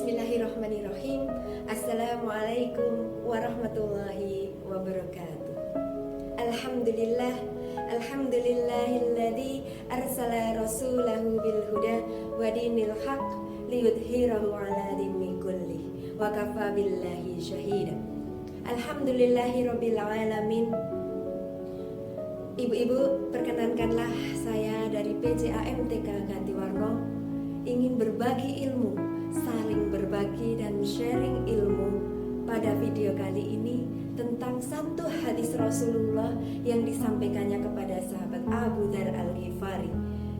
Bismillahirrahmanirrahim. Assalamualaikum warahmatullahi wabarakatuh. Alhamdulillah, alhamdulillahilladzi arsala rasulahu bil huda wa dinil haq liyudhhirahu ala dini kulli wa kafa billahi syahida. Alhamdulillahirabbil alamin. Ibu-ibu, perkenankanlah saya dari PJAMTK Gantiwarno ingin berbagi ilmu, saling berbagi dan sharing ilmu pada video kali ini tentang satu hadis Rasulullah yang disampaikannya kepada sahabat Abu Dzar Al-Ghifari,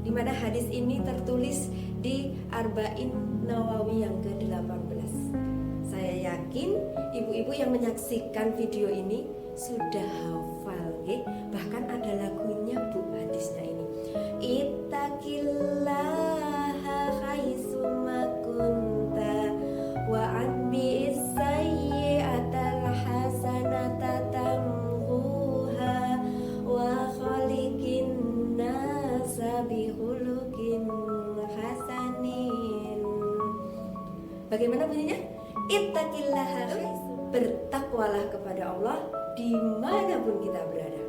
di mana hadis ini tertulis di Arba'in Nawawi yang ke-18. Saya yakin ibu-ibu yang menyaksikan video ini sudah hafal, bahkan ada lagunya Bu hadisnya ini. Ittaqillaha haitsuma kunta wa atbi'is sayyi'atal hasanata tamhuha wa khaliqin nasa bihuluqin hasanin. Bagaimana bunyinya? Ittaqillaha, bertakwalah kepada Allah dimanapun kita berada.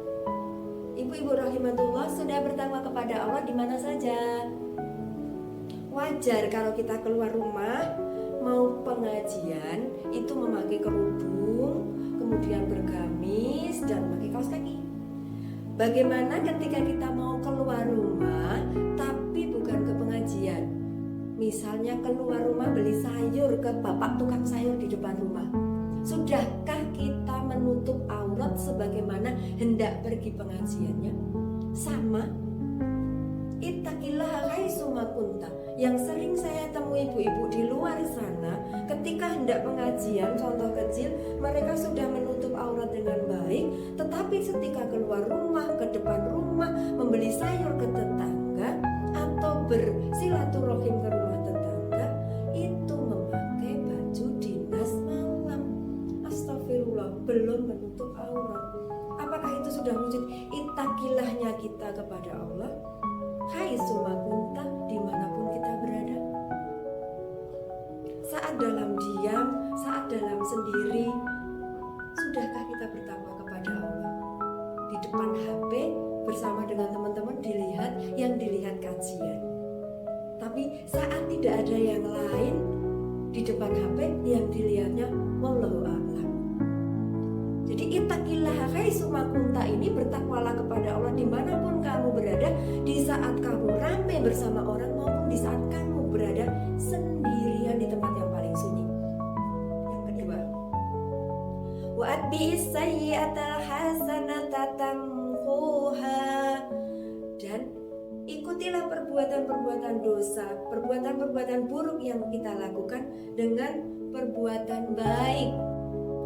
Ibu-ibu rahimatullah, sudah bertakwa kepada Allah di mana saja. Wajar kalau kita keluar rumah mau pengajian itu memakai kerudung, kemudian bergamis dan memakai kaos kaki. Bagaimana ketika kita mau keluar rumah tapi bukan ke pengajian? Misalnya keluar rumah beli sayur ke bapak tukang sayur di depan rumah. Sudahkah kita menutup aurat sebagaimana hendak pergi pengajiannya? Sama. Ittaqillaha haitsuma kunta. Yang sering saya temui ibu-ibu di luar sana, ketika hendak pengajian, contoh kecil, mereka sudah menutup aurat dengan baik, tetapi ketika keluar rumah, ke depan rumah, membeli sayur ke tetangga atau bersilaturahim ke rumah tetangga, itu memakai baju dinas malam. Astagfirullah, belum menutup aurat. Apakah itu sudah wujud ittaqillahnya kita kepada Allah? Haitsuma kunta, dimanapun kita berada. Saat dalam diam, saat dalam sendiri, sudahkah kita bertakwa kepada Allah? Di depan HP bersama dengan teman-teman dilihat, yang dilihat kajian. Tapi saat tidak ada yang lain, di depan HP yang dilihatnya wallahu a'lam. Jadi ittaqillaha haitsuma kunta ini, bertakwalah kepada Allah dimanapun kamu berada, di saat kamu ramai bersama orang maupun di saat kamu berada sendirian di tempat yang paling sunyi. Yang kedua, wa atbi'is sayyi'atal hasanata tamhuha, dan ikutilah perbuatan-perbuatan dosa, perbuatan-perbuatan buruk yang kita lakukan dengan perbuatan baik.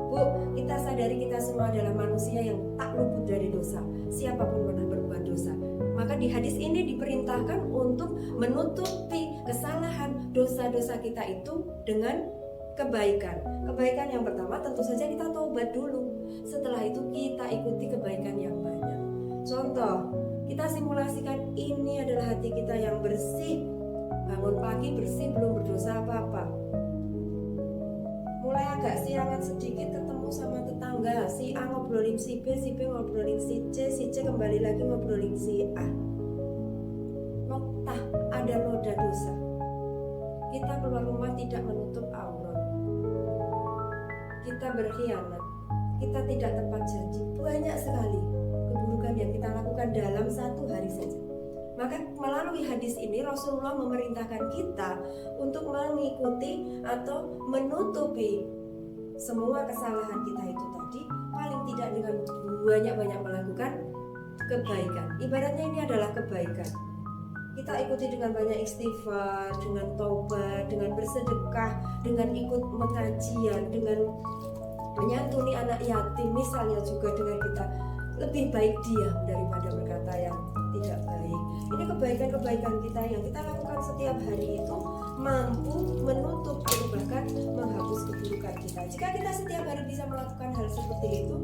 Bu, kita sadari kita semua adalah manusia yang tak luput dari dosa. Siapapun pernah berbuat dosa. Maka di hadis ini diperintahkan untuk menutupi kesalahan dosa-dosa kita itu dengan kebaikan. Kebaikan yang pertama tentu saja kita taubat dulu. Setelah itu kita ikuti kebaikan yang banyak. Contoh, kita simulasikan ini adalah hati kita yang bersih. Bangun pagi bersih, belum berdosa apa-apa. Mulai agak siangan sedikit ketemu sama tetangga, si A ngobrolin si B ngobrolin si C kembali lagi ngobrolin si A. Noktah, ada noda dosa. Kita keluar rumah tidak menutup aurat. Kita berkhianat. Kita tidak tepat janji. Banyak sekali keburukan yang kita lakukan dalam satu hari saja. Maka melalui hadis ini Rasulullah memerintahkan kita untuk mengikuti atau menutupi semua kesalahan kita itu tadi, paling tidak dengan banyak-banyak melakukan kebaikan. Ibaratnya ini adalah kebaikan. Kita ikuti dengan banyak istighfar, dengan taubat, dengan bersedekah, dengan ikut pengajian, dengan menyantuni anak yatim misalnya, juga dengan kita lebih baik diam daripada berkata yang tidak baik. Ini kebaikan-kebaikan kita yang kita lakukan setiap hari itu mampu menutup atau bahkan menghapus keburukan kita. Jika kita setiap hari bisa melakukan hal seperti itu,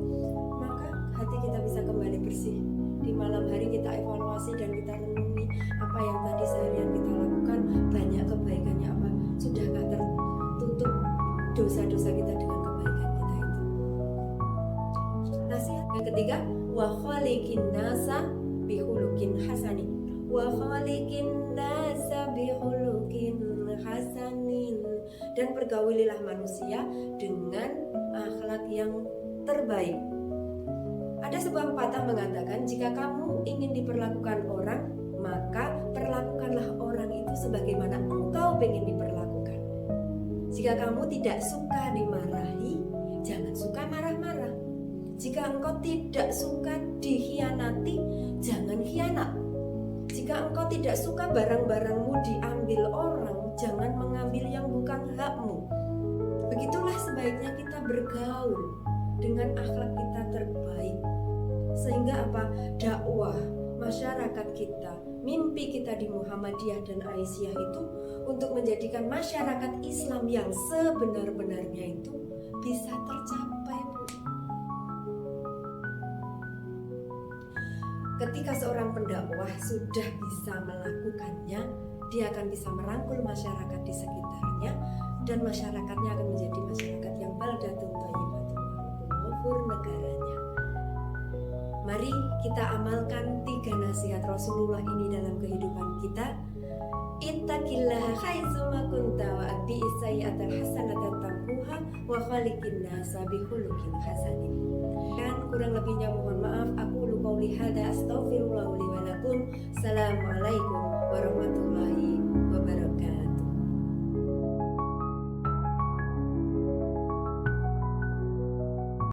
maka hati kita bisa kembali bersih. Di malam hari kita evaluasi dan kita renungi apa yang tadi seharian kita lakukan, banyak kebaikannya apa, sudahkah tertutup dosa-dosa kita dengan kebaikan kita itu. Nasihat yang ketiga, wa khaliqin nasa bihulukin hasani. Wa khaliqin nasa bihulukin hasanin. Dan pergaulilah manusia dengan akhlak yang terbaik. Ada sebuah pepatah mengatakan, jika kamu ingin diperlakukan orang, maka perlakukanlah orang itu sebagaimana engkau ingin diperlakukan. Jika kamu tidak suka dimarahi, jangan suka marah-marah. Jika engkau tidak suka dikhianati, jangan khianat. Jika engkau tidak suka barang-barangmu diambil orang, jangan mengambil yang bukan hakmu. Begitulah sebaiknya kita bergaul dengan akhlak kita terbaik. Sehingga apa? Dakwah masyarakat kita, mimpi kita di Muhammadiyah dan Aisyah itu untuk menjadikan masyarakat Islam yang sebenar-benarnya itu bisa tercapai, Bu. Ketika seorang pendakwah sudah bisa melakukannya, dia akan bisa merangkul masyarakat di sekitarnya, dan masyarakatnya akan menjadi masyarakat yang baldatun thayyibatun wa ghafur negaranya. Mari kita amalkan 3 nasihat Rasulullah ini dalam kehidupan kita. Ittaqillaha haitsuma kunta wa atbi'is sayyi'atal hasanata tamhuha wa khaliqin nasa bihulukin hasanin. Dan kurang lebihnya mohon maaf. Aku qauli hadza astaghfirullah li wa lakum. Assalamualaikum